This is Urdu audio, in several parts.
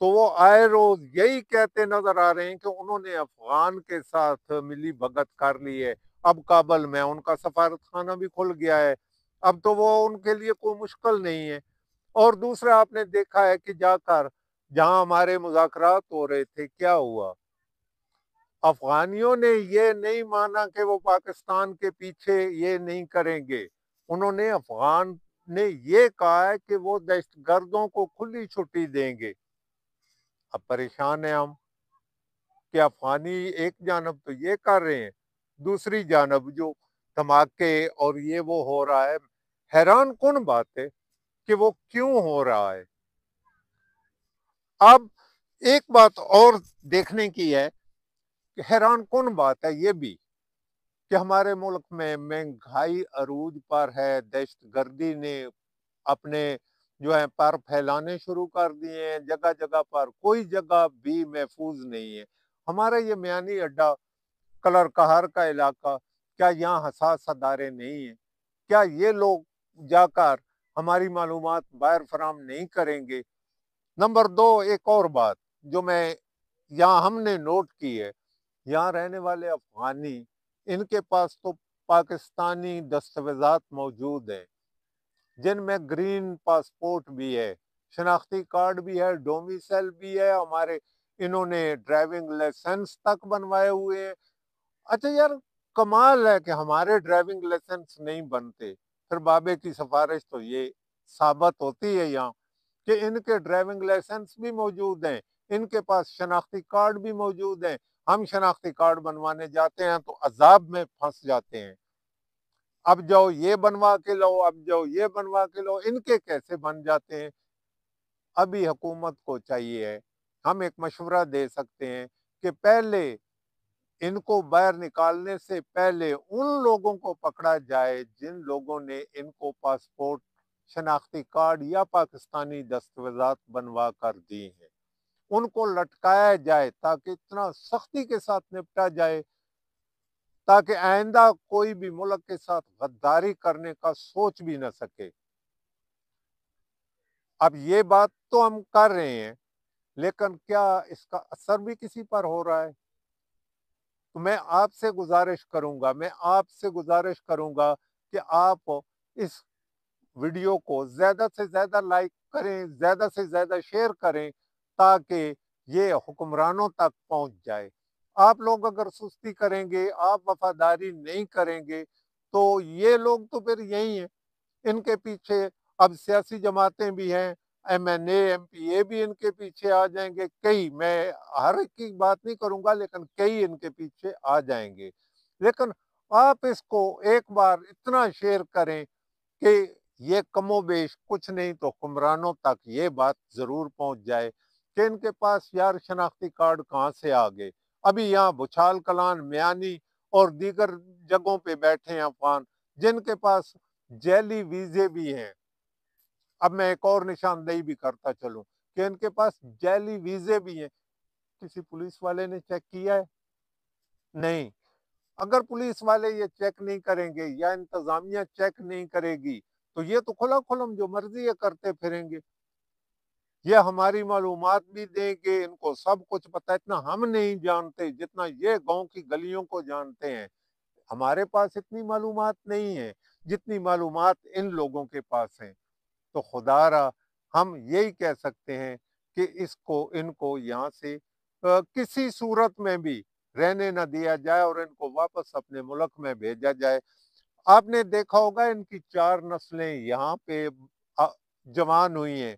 تو وہ آئے روز یہی کہتے نظر آ رہے ہیں کہ انہوں نے افغان کے ساتھ ملی بھگت کر لی ہے، اب کابل میں ان کا سفارت خانہ بھی کھل گیا ہے، اب تو وہ ان کے لیے کوئی مشکل نہیں ہے۔ اور دوسرا آپ نے دیکھا ہے کہ جا کر جہاں ہمارے مذاکرات ہو رہے تھے کیا ہوا، افغانیوں نے یہ نہیں مانا کہ وہ پاکستان کے پیچھے یہ نہیں کریں گے، انہوں نے افغان نے یہ کہا ہے کہ وہ دہشت گردوں کو کھلی چھٹی دیں گے۔ اب پریشان ہیں ہم کہ افغانی ایک جانب تو یہ کر رہے ہیں، دوسری جانب جو دھماکے اور یہ وہ ہو رہا ہے، حیران کن بات ہے کہ وہ کیوں ہو رہا ہے۔ اب ایک بات اور دیکھنے کی ہے کہ حیران کن بات ہے یہ بھی کہ ہمارے ملک میں مہنگائی عروج پر ہے، دہشت گردی نے اپنے جو ہے پر پھیلانے شروع کر دیے ہیں جگہ جگہ پر، کوئی جگہ بھی محفوظ نہیں ہے۔ ہمارا یہ میانی اڈا کلر کہار کا علاقہ، کیا یہاں حساس ادارے نہیں ہیں؟ کیا یہ لوگ جا کر ہماری معلومات باہر فراہم نہیں کریں گے؟ نمبر دو، ایک اور بات جو یہاں ہم نے نوٹ کی ہے، یہاں رہنے والے افغانی، ان کے پاس تو پاکستانی دستاویزات موجود ہیں جن میں گرین پاسپورٹ بھی ہے، شناختی کارڈ بھی ہے، ڈومیسائل بھی ہے، ہمارے انہوں نے ڈرائیونگ لائسنس تک بنوائے ہوئے ہیں۔ اچھا یار، کمال ہے کہ ہمارے ڈرائیونگ لائسنس نہیں بنتے، پھر بابے کی سفارش تو یہ ثابت ہوتی ہے یہاں کہ ان کے ڈرائیونگ لائسنس بھی موجود ہیں، ان کے پاس شناختی کارڈ بھی موجود ہیں، ہم شناختی کارڈ بنوانے جاتے ہیں تو عذاب میں پھنس جاتے ہیں، اب جاؤ یہ بنوا کے لو، اب جاؤ یہ بنوا کے لو، ان کے کیسے بن جاتے ہیں؟ ابھی حکومت کو چاہیے، ہم ایک مشورہ دے سکتے ہیں کہ پہلے ان کو باہر نکالنے سے پہلے ان لوگوں کو پکڑا جائے جن لوگوں نے ان کو پاسپورٹ، شناختی کارڈ یا پاکستانی دستاویزات بنوا کر دی ہیں، ان کو لٹکایا جائے تاکہ اتنا سختی کے ساتھ نپٹا جائے تاکہ آئندہ کوئی بھی ملک کے ساتھ غداری کرنے کا سوچ بھی نہ سکے۔ اب یہ بات تو ہم کر رہے ہیں، لیکن کیا اس کا اثر بھی کسی پر ہو رہا ہے؟ تو میں آپ سے گزارش کروں گا کہ آپ اس ویڈیو کو زیادہ سے زیادہ لائک کریں، زیادہ سے زیادہ شیئر کریں تاکہ یہ حکمرانوں تک پہنچ جائے۔ آپ لوگ اگر سستی کریں گے، آپ وفاداری نہیں کریں گے تو یہ لوگ تو پھر یہی ہیں، ان کے پیچھے اب سیاسی جماعتیں بھی ہیں، M N A M P A بھی ان کے پیچھے آ جائیں گے، کئی، میں ہر ایک کی بات نہیں کروں گا لیکن کئی ان کے پیچھے آ جائیں گے، لیکن آپ اس کو ایک بار اتنا شیئر کریں کہ یہ کم و بیش کچھ نہیں تو حکمرانوں تک یہ بات ضرور پہنچ جائے کہ ان کے پاس یار شناختی کارڈ کہاں سے آ گئے۔ ابھی یہاں بچھال کلان، میانی اور دیگر جگہوں پہ بیٹھے ہیں افغان جن کے پاس جیلی ویزے بھی ہیں۔ اب میں ایک اور نشاندہی بھی کرتا چلوں کہ ان کے پاس جیلی ویزے بھی ہیں، کسی پولیس والے نے چیک کیا ہے؟ نہیں۔ اگر پولیس والے یہ چیک نہیں کریں گے یا انتظامیہ چیک نہیں کرے گی تو یہ تو کھلا کھلم جو مرضی ہے کرتے پھریں گے، یہ ہماری معلومات بھی دیں گے، ان کو سب کچھ پتہ ہے، اتنا ہم نہیں جانتے جتنا یہ گاؤں کی گلیوں کو جانتے ہیں، ہمارے پاس اتنی معلومات نہیں ہے جتنی معلومات ان لوگوں کے پاس ہیں۔ تو خدا را ہم یہی کہہ سکتے ہیں کہ ان کو یہاں سے کسی صورت میں بھی رہنے نہ دیا جائے اور ان کو واپس اپنے ملک میں بھیجا جائے۔ آپ نے دیکھا ہوگا ان کی 4 نسلیں یہاں پہ جوان ہوئی ہیں،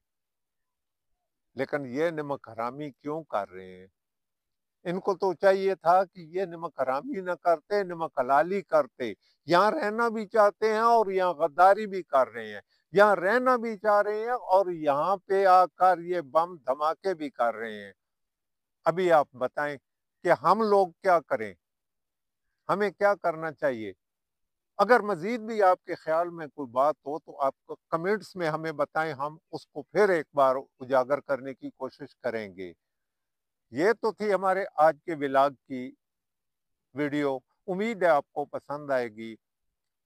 لیکن یہ نمک حرامی کیوں کر رہے ہیں؟ ان کو تو چاہیے تھا کہ یہ نمک حرامی نہ کرتے، نمک حلالی کرتے، یہاں رہنا بھی چاہتے ہیں اور یہاں غداری بھی کر رہے ہیں، یہاں رہنا بھی چاہ رہے ہیں اور یہاں پہ آ کر یہ بم دھماکے بھی کر رہے ہیں۔ ابھی آپ بتائیں کہ ہم لوگ کیا کریں، ہمیں کیا کرنا چاہیے؟ اگر مزید بھی آپ کے خیال میں کوئی بات ہو تو آپ کمنٹس میں ہمیں بتائیں، ہم اس کو پھر ایک بار اجاگر کرنے کی کوشش کریں گے۔ یہ تو تھی ہمارے آج کے ولاگ کی ویڈیو، امید ہے آپ کو پسند آئے گی۔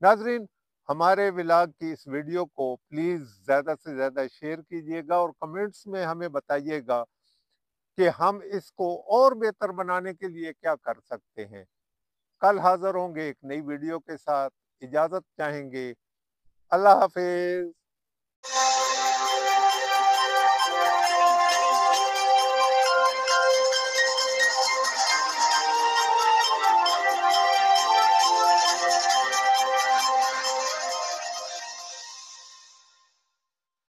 ناظرین، ہمارے ولاگ کی اس ویڈیو کو پلیز زیادہ سے زیادہ شیئر کیجیے گا اور کمنٹس میں ہمیں بتائیے گا کہ ہم اس کو اور بہتر بنانے کے لیے کیا کر سکتے ہیں۔ کل حاضر ہوں گے ایک نئی ویڈیو کے ساتھ، اجازت چاہیں گے۔ اللہ حافظ۔